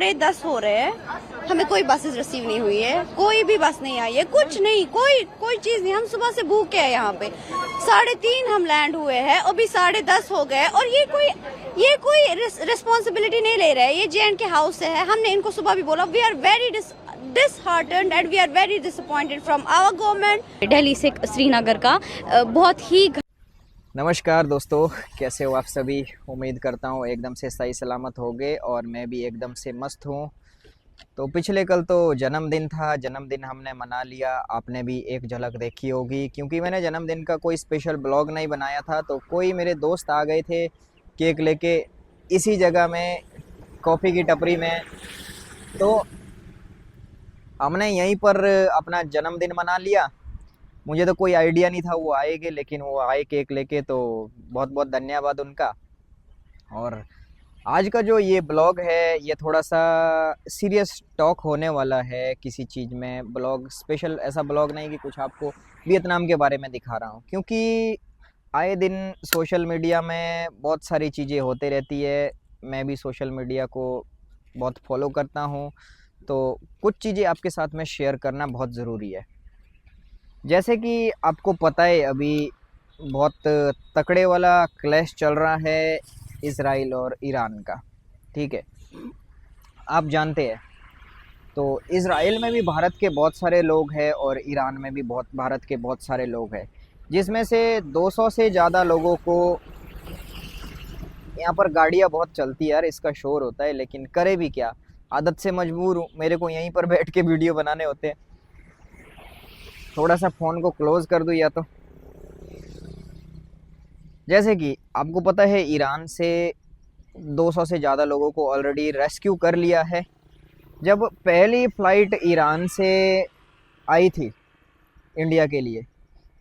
10:30 हो रहे हैं, हमें कोई बसेस रिसीव नहीं हुई है, कोई भी बस नहीं आई है, कुछ नहीं, कोई चीज नहीं। हम सुबह से भूखे हैं यहाँ पे। 3:30 हम लैंड हुए हैं, अभी 10:30 हो गए और ये कोई रिस्पॉन्सिबिलिटी नहीं ले रहे हैं। ये J&K हाउस से है। हमने इनको सुबह भी बोला, we are very disheartened and we are very disappointed from our government। Delhi से श्रीनगर का बहुत ही नमस्कार दोस्तों, कैसे हो आप सभी। उम्मीद करता हूँ एकदम से सही सलामत होंगे और मैं भी एकदम से मस्त हूँ। तो पिछले कल तो जन्मदिन था, जन्मदिन हमने मना लिया। आपने भी एक झलक देखी होगी, क्योंकि मैंने जन्मदिन का कोई स्पेशल ब्लॉग नहीं बनाया था। तो कोई मेरे दोस्त आ गए थे केक लेके इसी जगह में, कॉफ़ी की टपरी में। तो हमने यहीं पर अपना जन्मदिन मना लिया। मुझे तो कोई आइडिया नहीं था वो आएंगे, लेकिन वो आए केक लेके, तो बहुत बहुत धन्यवाद उनका। और आज का जो ये ब्लॉग है, ये थोड़ा सा सीरियस टॉक होने वाला है किसी चीज़ में। ब्लॉग स्पेशल ऐसा ब्लॉग नहीं कि कुछ आपको वियतनाम के बारे में दिखा रहा हूँ, क्योंकि आए दिन सोशल मीडिया में बहुत सारी चीज़ें होते रहती है। मैं भी सोशल मीडिया को बहुत फॉलो करता हूँ, तो कुछ चीज़ें आपके साथ में शेयर करना बहुत ज़रूरी है। जैसे कि आपको पता है, अभी बहुत तकड़े वाला क्लैश चल रहा है इज़राइल और ईरान का, ठीक है, आप जानते हैं। तो इज़राइल में भी भारत के बहुत सारे लोग हैं और ईरान में भी भारत के बहुत सारे लोग हैं, जिसमें से 200 से ज़्यादा लोगों को। यहाँ पर गाड़ियाँ बहुत चलती है यार, इसका शोर होता है, लेकिन करे भी क्या, आदत से मजबूर हूँ। मेरे को यहीं पर बैठ के वीडियो बनाने होते हैं। थोड़ा सा फ़ोन को क्लोज़ कर दूँ या तो। जैसे कि आपको पता है, ईरान से 200 से ज़्यादा लोगों को ऑलरेडी रेस्क्यू कर लिया है। जब पहली फ़्लाइट ईरान से आई थी इंडिया के लिए,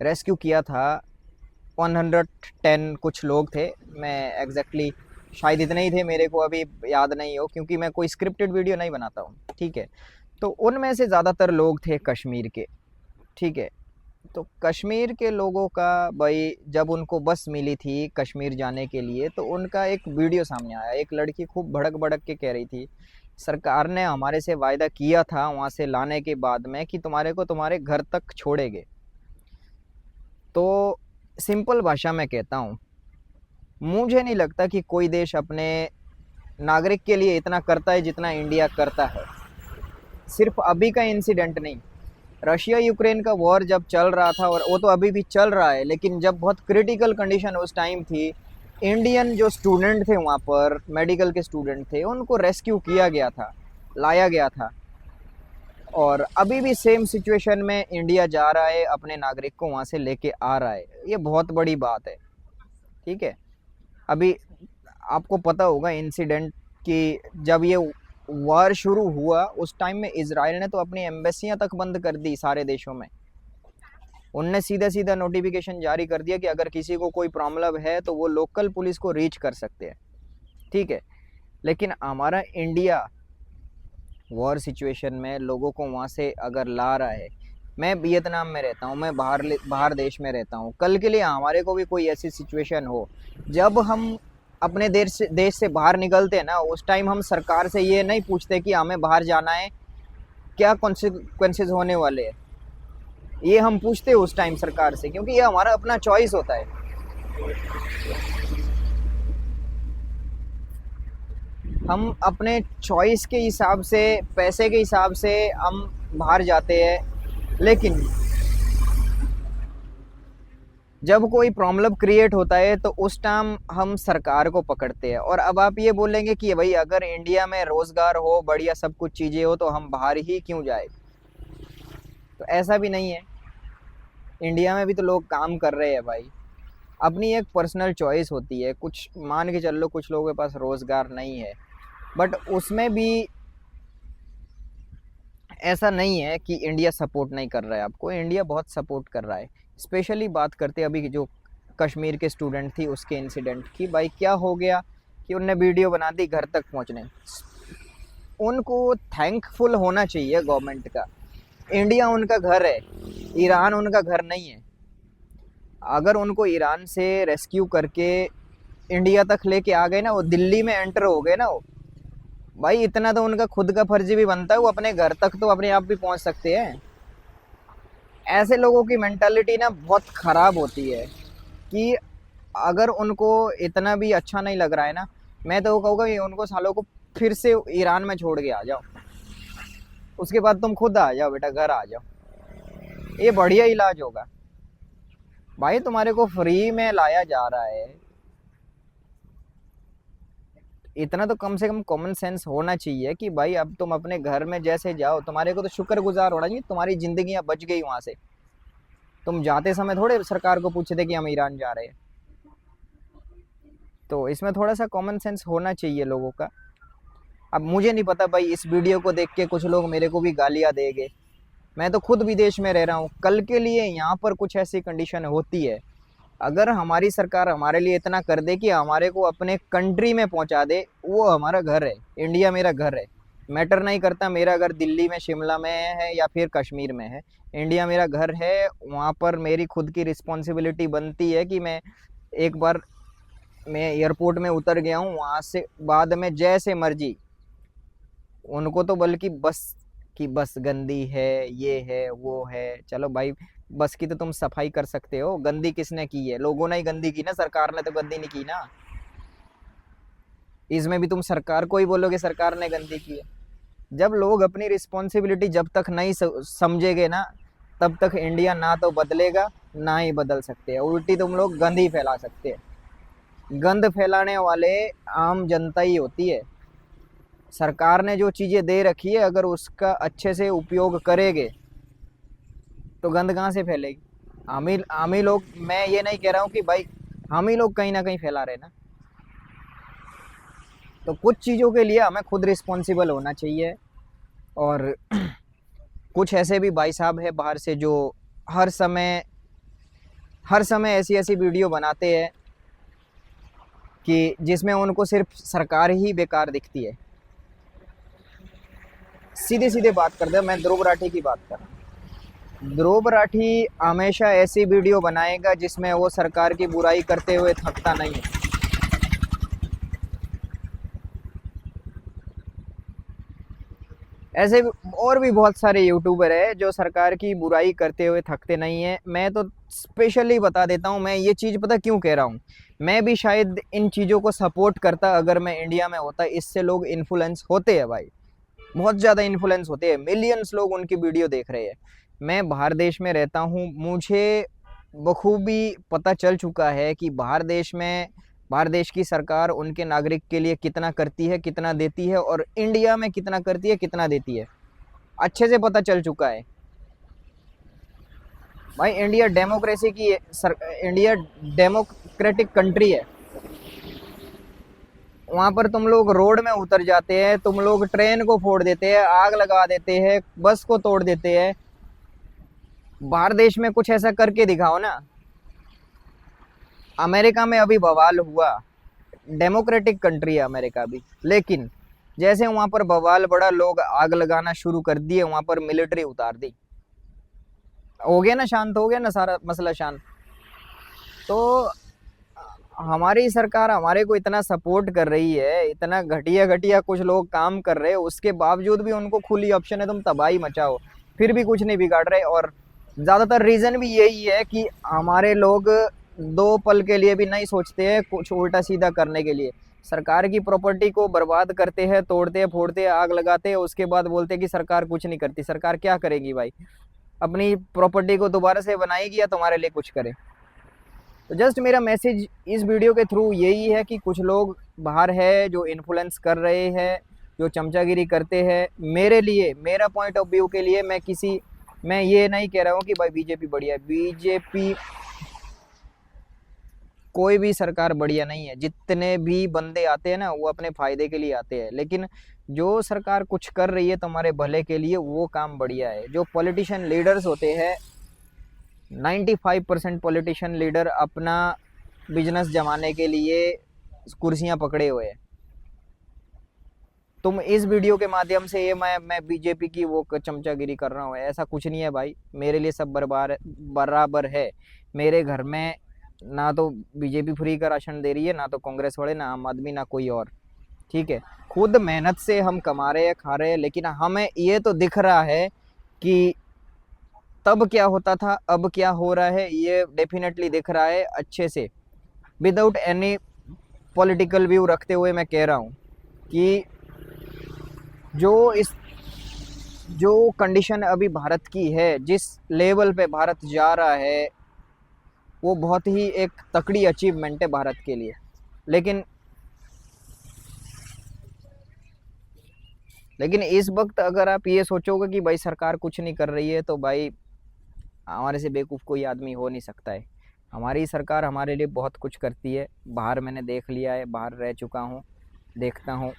रेस्क्यू किया था 110 कुछ लोग थे। मैं एग्जैक्टली शायद इतने ही थे, मेरे को अभी याद नहीं हो, क्योंकि मैं कोई स्क्रिप्टेड वीडियो नहीं बनाता हूँ, ठीक है। तो उनमें से ज़्यादातर लोग थे कश्मीर के, ठीक है। तो कश्मीर के लोगों का भाई, जब उनको बस मिली थी कश्मीर जाने के लिए, तो उनका एक वीडियो सामने आया। एक लड़की खूब भड़क भड़क के कह रही थी, सरकार ने हमारे से वायदा किया था वहाँ से लाने के बाद में कि तुम्हारे को तुम्हारे घर तक छोड़ेंगे। तो सिंपल भाषा में कहता हूँ, मुझे नहीं लगता कि कोई देश अपने नागरिक के लिए इतना करता है जितना इंडिया करता है। सिर्फ अभी का इंसिडेंट नहीं, रशिया यूक्रेन का वॉर जब चल रहा था, और वो तो अभी भी चल रहा है, लेकिन जब बहुत क्रिटिकल कंडीशन उस टाइम थी, इंडियन जो स्टूडेंट थे वहाँ पर, मेडिकल के स्टूडेंट थे, उनको रेस्क्यू किया गया था, लाया गया था। और अभी भी सेम सिचुएशन में इंडिया जा रहा है, अपने नागरिक को वहाँ से लेके आ रहा है। ये बहुत बड़ी बात है, ठीक है। अभी आपको पता होगा इंसिडेंट कि जब ये वार शुरू हुआ, उस टाइम में इजराइल ने तो अपनी एम्बेसियां तक बंद कर दी सारे देशों में। उनने सीधा सीधा नोटिफिकेशन जारी कर दिया कि अगर किसी को कोई प्रॉब्लम है तो वो लोकल पुलिस को रीच कर सकते हैं, ठीक है। लेकिन हमारा इंडिया वॉर सिचुएशन में लोगों को वहाँ से अगर ला रहा है, मैं वियतनाम में रहता हूँ, मैं बाहर देश में रहता हूँ, कल के लिए हमारे को भी कोई ऐसी सिचुएशन हो, जब हम अपने देश से बाहर निकलते हैं ना, उस टाइम हम सरकार से ये नहीं पूछते कि हमें बाहर जाना है, क्या कॉन्सिक्वेंसेस होने वाले हैं। ये हम पूछते हैं उस टाइम सरकार से, क्योंकि ये हमारा अपना चॉइस होता है। हम अपने चॉइस के हिसाब से, पैसे के हिसाब से हम बाहर जाते हैं। लेकिन जब कोई प्रॉब्लम क्रिएट होता है तो उस टाइम हम सरकार को पकड़ते हैं। और अब आप ये बोलेंगे कि भाई, अगर इंडिया में रोज़गार हो, बढ़िया सब कुछ चीज़ें हो, तो हम बाहर ही क्यों जाए। तो ऐसा भी नहीं है, इंडिया में भी तो लोग काम कर रहे हैं भाई। अपनी एक पर्सनल चॉइस होती है। कुछ मान के चल लो, कुछ लोगों के पास रोज़गार नहीं है, बट उसमें भी ऐसा नहीं है कि इंडिया सपोर्ट नहीं कर रहा है आपको। इंडिया बहुत सपोर्ट कर रहा है। स्पेशली बात करते हैं अभी जो कश्मीर के स्टूडेंट थी उसके इंसिडेंट की। भाई क्या हो गया कि उनने वीडियो बना दी घर तक पहुंचने। उनको थैंकफुल होना चाहिए गवर्नमेंट का। इंडिया उनका घर है, ईरान उनका घर नहीं है। अगर उनको ईरान से रेस्क्यू करके इंडिया तक लेके आ गए ना, वो दिल्ली में एंटर हो गए ना, वो भाई इतना तो उनका खुद का फर्जी भी बनता है, वो अपने घर तक तो अपने आप भी पहुंच सकते हैं। ऐसे लोगों की मेंटालिटी ना बहुत खराब होती है कि अगर उनको इतना भी अच्छा नहीं लग रहा है ना, मैं तो कहूँगा ये उनको सालों को फिर से ईरान में छोड़ के आ जाओ, उसके बाद तुम खुद आ जाओ बेटा, घर आ जाओ, ये बढ़िया इलाज होगा। भाई तुम्हारे को फ्री में लाया जा रहा है, इतना तो कम से कम कॉमन सेंस होना चाहिए कि भाई अब तुम अपने घर में जैसे जाओ, तुम्हारे को तो शुक्रगुजार होना चाहिए, तुम्हारी जिंदगियां बच गई वहां से। तुम जाते समय थोड़े सरकार को पूछे थे कि हम ईरान जा रहे हैं। तो इसमें थोड़ा सा कॉमन सेंस होना चाहिए लोगों का। अब मुझे नहीं पता भाई, इस वीडियो को देख के कुछ लोग मेरे को भी गालियां देंगे, मैं तो खुद विदेश में रह रहा हूँ, कल के लिए यहाँ पर कुछ ऐसी कंडीशन होती है, अगर हमारी सरकार हमारे लिए इतना कर दे कि हमारे को अपने कंट्री में पहुंचा दे, वो हमारा घर है, इंडिया मेरा घर है। मैटर नहीं करता मेरा घर दिल्ली में, शिमला में है या फिर कश्मीर में है, इंडिया मेरा घर है। वहाँ पर मेरी खुद की रिस्पॉन्सिबिलिटी बनती है कि मैं एक बार मैं एयरपोर्ट में उतर गया हूँ, वहाँ से बाद में जैसे मर्जी, उनको तो बल्कि बस कि बस गंदी है, ये है वो है, चलो भाई बस की तो तुम सफाई कर सकते हो, गंदी किसने की है? लोगों ने ही गंदी की ना, सरकार ने तो गंदी नहीं की ना। इसमें भी तुम सरकार को ही बोलोगे सरकार ने गंदी की है? जब लोग अपनी रिस्पॉन्सिबिलिटी जब तक नहीं समझेंगे ना, तब तक इंडिया ना तो बदलेगा ना ही बदल सकते हैं, उल्टी तुम लोग गंद ही फैला सकते हैं। गंद फैलाने वाले आम जनता ही होती है। सरकार ने जो चीज़ें दे रखी है, अगर उसका अच्छे से उपयोग करेंगे तो गंद कहाँ से फैलेगी? हम ही लोग, मैं ये नहीं कह रहा हूँ कि भाई हम ही लोग कहीं ना कहीं फैला रहे ना। तो कुछ चीज़ों के लिए हमें खुद रिस्पॉन्सिबल होना चाहिए। और कुछ ऐसे भी भाई साहब है बाहर से जो हर समय ऐसी ऐसी वीडियो बनाते हैं कि जिसमें उनको सिर्फ सरकार ही बेकार दिखती है। सीधे सीधे बात करते हैं, मैं ध्रुव राठी की बात कर रहा हूँ। ध्रुव राठी हमेशा ऐसी वीडियो बनाएगा जिसमें वो सरकार की बुराई करते हुए थकता नहीं है। ऐसे और भी बहुत सारे यूट्यूबर है जो सरकार की बुराई करते हुए थकते नहीं है। मैं तो स्पेशली बता देता हूँ, मैं ये चीज़ पता क्यों कह रहा हूँ, मैं भी शायद इन चीज़ों को सपोर्ट करता अगर मैं इंडिया में होता। इससे लोग इन्फ्लुएंस होते हैं भाई, बहुत ज़्यादा इन्फ्लुएंस होते हैं, मिलियंस लोग उनकी वीडियो देख रहे हैं। मैं बाहर देश में रहता हूँ, मुझे बखूबी पता चल चुका है कि बाहर देश की सरकार उनके नागरिक के लिए कितना करती है, कितना देती है, और इंडिया में कितना करती है, कितना देती है, अच्छे से पता चल चुका है भाई। इंडिया डेमोक्रेटिक कंट्री है। वहाँ पर तुम लोग रोड में उतर जाते हैं, तुम लोग ट्रेन को फोड़ देते हैं, आग लगा देते हैं, बस को तोड़ देते हैं। बाहर देश में कुछ ऐसा करके दिखाओ ना। अमेरिका में अभी बवाल हुआ, डेमोक्रेटिक कंट्री है अमेरिका भी, लेकिन जैसे वहाँ पर बवाल बढ़ा, लोग आग लगाना शुरू कर दिए, वहाँ पर मिलिट्री उतार दी, हो गया ना, शांत हो गया ना सारा मसला शांत। तो हमारी सरकार हमारे को इतना सपोर्ट कर रही है, इतना घटिया घटिया कुछ लोग काम कर रहे हैं, उसके बावजूद भी उनको खुली ऑप्शन है तुम तबाही मचाओ, फिर भी कुछ नहीं बिगाड़ रहे। और ज़्यादातर रीज़न भी यही है कि हमारे लोग दो पल के लिए भी नहीं सोचते हैं कुछ उल्टा सीधा करने के लिए। सरकार की प्रॉपर्टी को बर्बाद करते हैं, तोड़ते हैं, फोड़ते हैं, आग लगाते हैं, उसके बाद बोलते हैं कि सरकार कुछ नहीं करती। सरकार क्या करेगी भाई? अपनी प्रॉपर्टी को दोबारा से बनाएगी या तुम्हारे लिए कुछ करे? तो जस्ट मेरा मैसेज इस वीडियो के थ्रू यही है कि कुछ लोग बाहर है जो इन्फ्लुएंस कर रहे हैं, जो चमचागिरी करते हैं। मेरे लिए, मेरा पॉइंट ऑफ व्यू के लिए, मैं ये नहीं कह रहा हूँ कि भाई बीजेपी बढ़िया है। बीजेपी कोई भी सरकार बढ़िया नहीं है। जितने भी बंदे आते हैं ना, वो अपने फायदे के लिए आते हैं, लेकिन जो सरकार कुछ कर रही है तुम्हारे भले के लिए, वो काम बढ़िया है। जो पॉलिटिशियन लीडर्स होते हैं, 95% पॉलिटिशियन लीडर अपना बिजनेस जमाने के लिए कुर्सियां पकड़े हुए हैं। तुम इस वीडियो के माध्यम से ये मैं बीजेपी की वो चमचागिरी कर रहा हूँ, ऐसा कुछ नहीं है भाई। मेरे लिए सब बराबर है। मेरे घर में ना तो बीजेपी फ्री का राशन दे रही है, ना तो कांग्रेस वाले, ना आम आदमी, ना कोई और, ठीक है। खुद मेहनत से हम कमा रहे हैं, खा रहे हैं, लेकिन हमें ये तो दिख रहा है कि तब क्या होता था, अब क्या हो रहा है, ये डेफिनेटली दिख रहा है अच्छे से। विदाउट एनी पॉलिटिकल व्यू रखते हुए मैं कह रहा हूँ कि जो कंडीशन अभी भारत की है, जिस लेवल पे भारत जा रहा है, वो बहुत ही एक तकड़ी अचीवमेंट है भारत के लिए। लेकिन इस वक्त अगर आप ये सोचोगे कि भाई सरकार कुछ नहीं कर रही है, तो भाई हमारे से बेवकूफ़ कोई आदमी हो नहीं सकता है। हमारी सरकार हमारे लिए बहुत कुछ करती है। बाहर मैंने देख लिया है, बाहर रह चुका हूँ, देखता हूँ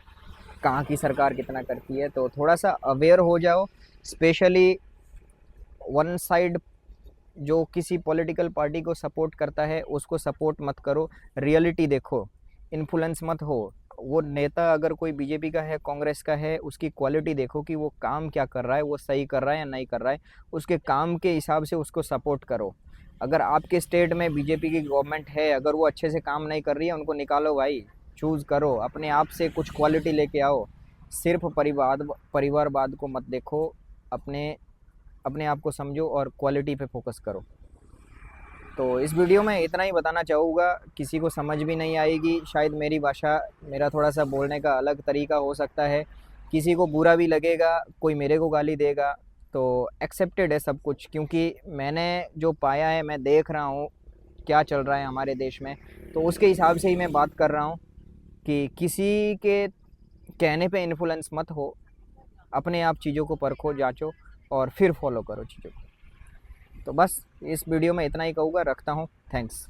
कहाँ की सरकार कितना करती है। तो थोड़ा सा अवेयर हो जाओ, स्पेशली वन साइड जो किसी पॉलिटिकल पार्टी को सपोर्ट करता है उसको सपोर्ट मत करो, रियलिटी देखो, इन्फ्लुएंस मत हो। वो नेता अगर कोई बीजेपी का है, कांग्रेस का है, उसकी क्वालिटी देखो कि वो काम क्या कर रहा है, वो सही कर रहा है या नहीं कर रहा है, उसके काम के हिसाब से उसको सपोर्ट करो। अगर आपके स्टेट में बीजेपी की गवर्नमेंट है, अगर वो अच्छे से काम नहीं कर रही है, उनको निकालो भाई, चूज़ करो, अपने आप से कुछ क्वालिटी लेके आओ। सिर्फ परिवारवाद को मत देखो, अपने आप को समझो और क्वालिटी पे फोकस करो। तो इस वीडियो में इतना ही बताना चाहूँगा। किसी को समझ भी नहीं आएगी शायद मेरी भाषा, मेरा थोड़ा सा बोलने का अलग तरीका हो सकता है, किसी को बुरा भी लगेगा, कोई मेरे को गाली देगा, तो एक्सेप्टेड है सब कुछ, क्योंकि मैंने जो पाया है, मैं देख रहा हूँ क्या चल रहा है हमारे देश में, तो उसके हिसाब से ही मैं बात कर रहा हूँ कि किसी के कहने पे इन्फ्लुएंस मत हो, अपने आप चीज़ों को परखो, जांचो और फिर फॉलो करो चीज़ों को। तो बस इस वीडियो में इतना ही कहूँगा, रखता हूँ, थैंक्स।